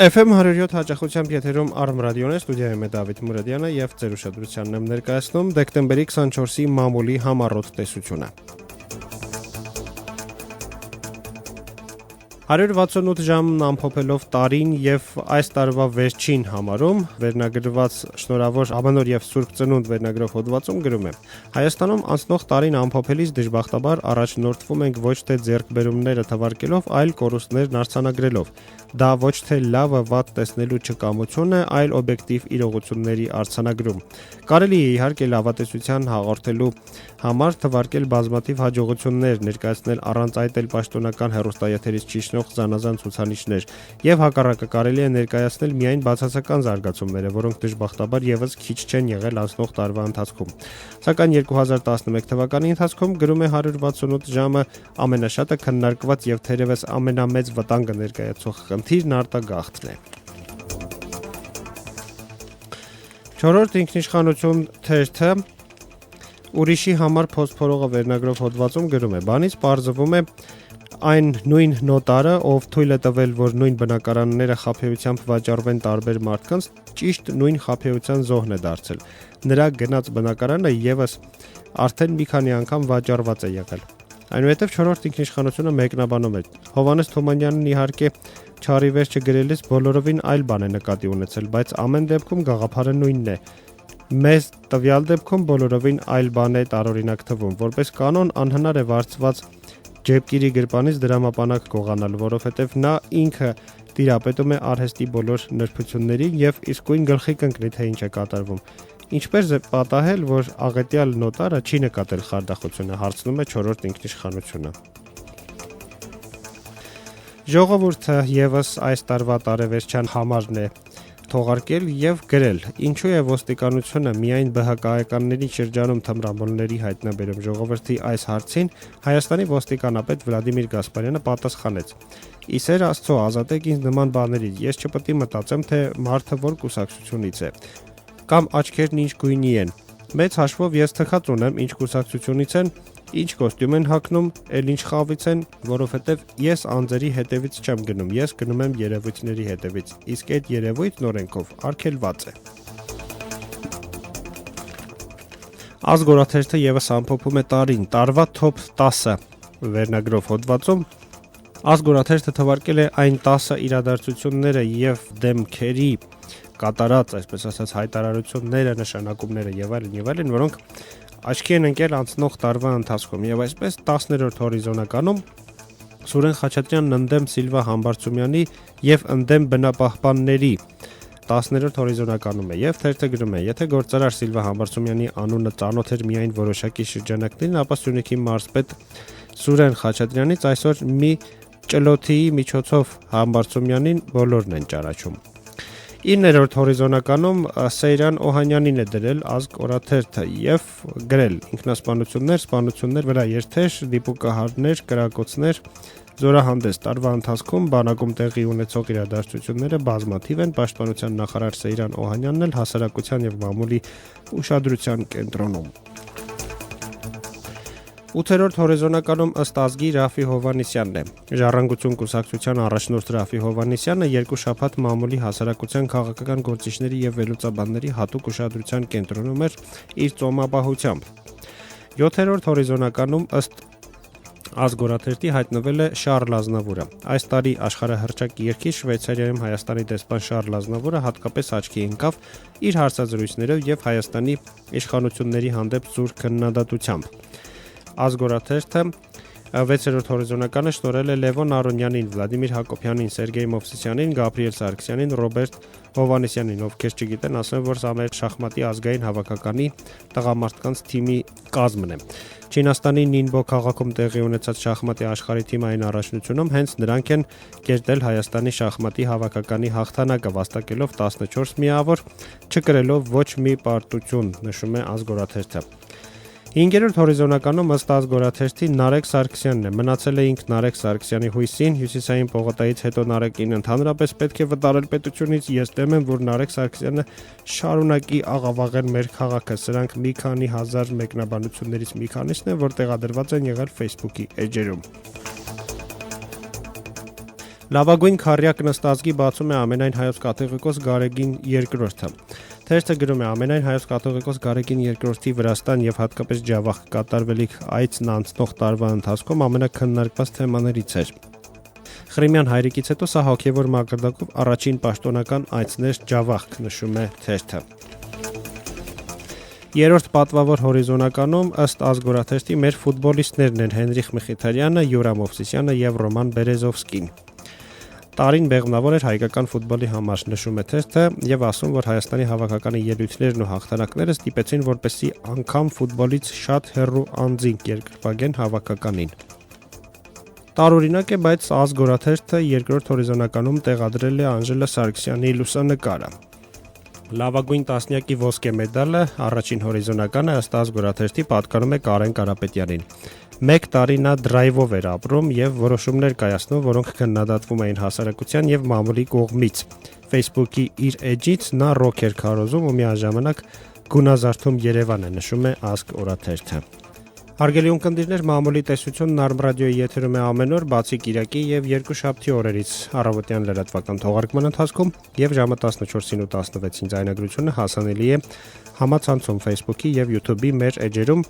FM 107 հաճախությամբ եթերում Արմ ռադիոն է, ստուդիայում է Դավիթ Մուրադյանը եւ ձեր ուշադրությանն եմ ներկայացնում դեկտեմբերի 24-ի մամուլի համառոտ տեսությունը։ 168 ժամն ամփոփելով տարին եւ այս տարվա վերջին համարում վերնագրված շնորհավոր Ամենօր եւ Սուրբ Ծնունդ վերնագրով հոդվածում գրում է. Հայաստանում անցնող տարին ամփոփելիս դժբախտաբար առաջնորդվում ենք ոչ թե ձեռքբերումները թվարկելով, այլ կորուստներն արձանագրելով։ Դա ոչ թե լավը վատ տեսնելու չկամություն է, այլ օբյեկտիվ իրողությունների արձանագրում։ Կարելի է իհարկե լավատեսության հաղորդելու համար թվարկել բազմաթիվ հաջողություններ, ներկայացնել առանց այդ էլ պաշտոնական հեռուստաեթերից ճիշնող զանազան ցուցանիշներ, եւ հակառակը կարելի է ներկայացնել միայն բացասական զարգացումները, որոնք դժբախտաբար եւս քիչ չեն եղել անցնող տարվա ընթացքում։ Սակայն 2011 թվականի ընթացքում գրում է 168 ժամը ամենաշատը քննարկված եւ թերևս ամենամեծ վտանգը ներկայացող խնդիրն արտագաղթն է։ Չորրորդ ինքնիշխանություն թերթը ուրիշի համար փոստփորողը վերնագրով հոդվածում գրում է. բանից պարզվում է այն նույն նոտարը, ով թույլ է տվել, որ նույն բնակարանները խաբեությամբ վաճառվեն տարբեր մարդկանց, ճիշտ նույն խաբեության զոհն է դարձել։ Նրա գնաց բնակարանը եւս արդեն մի քանի անգամ վաճառված է եղել։ Այնուհետև չորրորդ ինքնիշխանությունը մեկնաբանում է. Հովհաննես Թումանյանն իհարկե չարի վերջը գրելիս բոլորովին այլ բան է նկատի ունեցել, բայց ամեն դեպքում գաղափարը նույնն է։ Մեզ տվյալ դեպքում բոլորովին այլ բան է տարօրինակ թվում, որպես կանոն անհնար է վարձված ջեպկիրի գրպանից դրամապանակ գողանալ, որովհետև նա ինքը տիրապետում է արհեստի բոլոր նրբություններին եւ իսկույն գլխի կընկնի, թե ինչ է կատարվում։ Ինչպես է պատահել, որ աղետյալ նոտարը չի նկատել խարդախությունը, հարցնում է չորրորդ ինքնիշխանությունը։ Ժողովուրդը եւս այս տարվա տարեվերջյան համարն է թողարկել եւ գրել. ինչու է ոստիկանությունը միայն ԲՀԿ-ականների շրջանում թմրամոլների հայտնաբերում ժողովրդի այս հարցին Հայաստանի ոստիկանապետ Վլադիմիր Գասպարյանը պատասխանեց. Իսեր Աստծո, ազատեք ինձ նման բաներից, ես չպետք է մտածեմ, թե մարդը որ կուսակցությունից է, կամ աչքերն ինչ գույնի են։ Մեծ հաշվով ես թքած ունեմ, ինչ կուսակցությունից են, ինչ կոստյում են հագնում, էլ ինչ խավից են, որովհետև ես անձերի հետևից չեմ գնում, ես գնում եմ երևույթների հետևից, իսկ այդ երևույթն օրենքով արգելված է։ Ազգորաթերթը եւս ամփոփում է տարին, տարվա top 10 վերնագրով հոդվածում Ազգորաթերթը թվարկել է այն 10 իրադարձությունները եւ դեմքերի կատարած, այսպես ասած, հայտարարությունները, նշանակումները եւ այլն, որոնք աչքի են ընկել անցնող տարվա ընթացքում եւ այսպես 10-րդ հորիզոնականում Սուրեն Խաչատրյանն ընդդեմ Սիլվա Համբարձումյանի եւ ընդդեմ բնապահպանների 10-րդ հորիզոնականում է եւ թերթը գրում է. եթե գործարար Սիլվա Համբարձումյանի անունը ծանոթ էր միայն որոշակի շրջանակներին, ապա Սյունիքի մարզպետ Սուրեն Խաչատրյանից այսօր մի ճլոթիի միջոցով Համբարձումյանին բոլորն են ճանաչում։ 9-րդ հորիզոնականում Սեյրան Օհանյանին է դրել Ազգ օրաթերթը եւ գրել ինքնասպանություններ, սպանություններ վրա երթեր, դիպուկահարներ, կրակոցներ, զորահանդես տարվա ընթացքում բանակում տեղի ունեցող իրադարձությունները բազմաթիվ են, պաշտպանության նախարար Սեյրան Օհանյանն էլ հասարակության եւ մամուլի ուշադրության կենտրոնում։ 8-րդ հորիզոնականում ըստ ազգի Ռաֆի Հովհաննիսյանն է։ Ժառանգություն կուսակցության առաջնորդ Ռաֆի Հովհաննիսյանը երկու շաբաթ մամուլի հասարակության քաղաքական գործիչների եւ վերլուծաբանների հատուկ ուշադրության կենտրոնում էր իր ծոմապահությամբ։ 7-րդ հորիզոնականում ըստ Ազգորաթերթի հայտնվել է Շարլ Ազնավուրը։ Այս տարի աշխարհահռչակ երկիր Շվեյցարիայում Հայաստանի դեսպան Շարլ Ազնավուրը հատկապես աչքի ընկավ իր հարցազրույցներով եւ Հայաստանի իշխանությունների հանդեպ զուր քննադատությամբ։ Ազգորաթերթը 6-րդ հորիզոնականը շնորհել է Լևոն Արոնյանին, Վլադիմիր Հակոբյանին, Սերգեյ Մովսիսյանին, Գաբրիել Սարգսյանին, Ռոբերտ Հովհաննիսյանին, ովքեր չգիտեն, ասեմ, որ սա մեր շախմատի ազգային հավաքականի տղամարդկանց թիմի կազմն է։ Չինաստանի Նինբո քաղաքում տեղի ունեցած շախմատի աշխարհի թիմային առաջնությունում հենց նրանք են կերտել Հայաստանի շախմատի հավաքականի հաղթանակը, վաստակելով 14 միավոր, չկրելով ոչ մի պարտություն, նշում է Ազգորաթերթը։ 5-րդ հորիզոնականում ըստ Ազգորաթերթի Նարեկ Սարգսյանն է։ Մնացել է ինք Նարեկ Սարգսյանի հույսին, հյուսիսային պողոտայից հետո Նարեկին ընդհանրապես պետք է վտարել պետությունից։ Ես դեմ եմ, որ Նարեկ Սարգսյանը շարունակի աղավաղել մեր քաղաքը։ Սրանք մի քանի հազար մեկնաբանություններից մի քանիսն են, որ տեղադրված են եղել Facebook-ի էջերում։ Լավագույն քառյակն ըստ ազգի բացում է ամենայն հայոց կատողիկոս Գարեգին II-ը։ Թերթը գրում է ամենայն հայոց կատողիկոս Գարեգին II-ի Վրաստան եւ հատկապես Ջավախ կատարվելիք այցն անցնող տարվա ընթացքում ամենակննարկված թեմաներից էր։ Ղրիմյան հայրիկից հետո սա հոգևոր մակարդակով առաջին պաշտոնական այցն էր Ջավախք, նշում է թերթը։ Երրորդ պատվավոր հորիզոնականում ըստ ազգորաթերթի մեր ֆուտբոլիստներն են Հենրիխ Մխիթարյանը, Յուրա Մովսիսյանը եւ Ռոման Բերեզովսկին։ Տարին բեղմնավոր էր հայկական ֆուտբոլի համար, նշում է թերթը եւ ասում, որ Հայաստանի հավաքականի ելույթներն ու հաղթանակները ստիպեցին, որպեսզի անգամ ֆուտբոլից շատ հեռու անձինք երկրպագեն հավաքականին։ Տարօրինակ է, բայց ազգորաթերթը երկրորդ հորիզոնականում տեղադրել է Անժելա Սարգսյանի լուսանկարը։ Լավագույն տասնյակի ոսկե մեդալը առաջին հորիզոնականը ըստ ազգորաթերթի պատկանում է Կարեն Կարապետյանին։ 1 տարի նա դրայվով էր ապրում եւ որոշումներ կայացնում, որոնք քննադատվում էին հասարակության եւ մամուլի կողմից։ Facebook-ի իր էջից նա ռոք էր քարոզում ու միաժամանակ գունազարդում Երևանը, նշում է ազգ օրաթերթը։ Հարգելի ունկնդիրներ, մամուլի տեսությունն Արմ ռադիոյի եթերում է ամեն օր, բացի կիրակի եւ երկուշաբթի օրերից առավոտյան լրատվական թողարկման ընթացքում եւ ժամը 14-ին ու 16-ին ձայնագրությունը հասանելի է համացանցում Facebook-ի եւ YouTube-ի մեր էջերում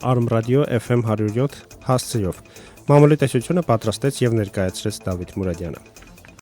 Arm Radio FM 107 հասցեով։ Մամուլի տեսությունը պատրաստեց եւ ներկայացրեց Դավիթ Մուրադյանը։